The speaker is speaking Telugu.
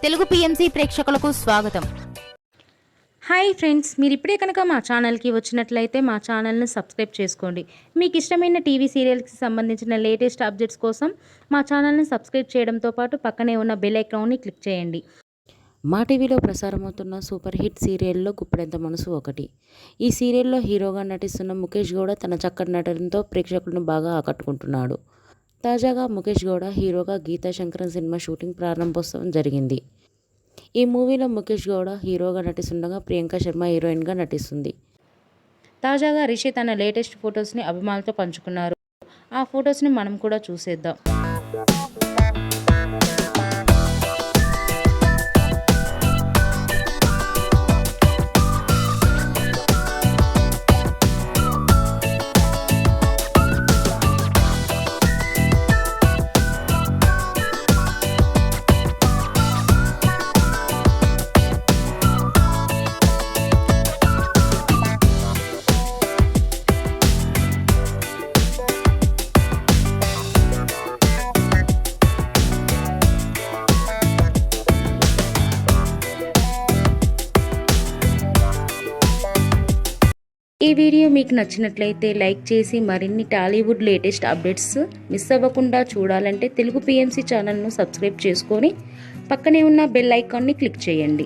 తెలుగు పిఎంసి ప్రేక్షకులకు స్వాగతం. హాయ్ ఫ్రెండ్స్, మీరు ఇప్పుడే కనుక మా ఛానల్కి వచ్చినట్లయితే మా ఛానల్ని సబ్స్క్రైబ్ చేసుకోండి. మీకు ఇష్టమైన టీవీ సీరియల్స్కి సంబంధించిన లేటెస్ట్ అప్డేట్స్ కోసం మా ఛానల్ని సబ్స్క్రైబ్ చేయడంతో పాటు పక్కనే ఉన్న బెల్ ఐకాన్ని క్లిక్ చేయండి. మా టీవీలో ప్రసారమవుతున్న సూపర్ హిట్ సీరియల్లో గుప్పెడంత మనసు ఒకటి. ఈ సీరియల్లో హీరోగా నటిస్తున్న ముఖేష్ గౌడ తన చక్కటి నటనతో ప్రేక్షకులను బాగా ఆకట్టుకుంటున్నాడు. తాజాగా ముఖేష్ గౌడ హీరోగా గీతా శంకరం సినిమా షూటింగ్ ప్రారంభోత్సవం జరిగింది. ఈ మూవీలో ముఖేష్ గౌడ హీరోగా నటిస్తుండగా ప్రియాంక శర్మ హీరోయిన్గా నటిస్తుంది. తాజాగా రిషి తన లేటెస్ట్ ఫొటోస్ని అభిమానులతో పంచుకున్నారు. ఆ ఫొటోస్ని మనం కూడా చూసేద్దాం. ఈ వీడియో మీకు నచ్చినట్లయితే లైక్ చేసి మరిన్ని టాలీవుడ్ లేటెస్ట్ అప్డేట్స్ మిస్ అవ్వకుండా చూడాలంటే తెలుగు పిఎంసి ఛానల్ను సబ్స్క్రైబ్ చేసుకొని పక్కనే ఉన్న బెల్ ఐకాన్ని క్లిక్ చేయండి.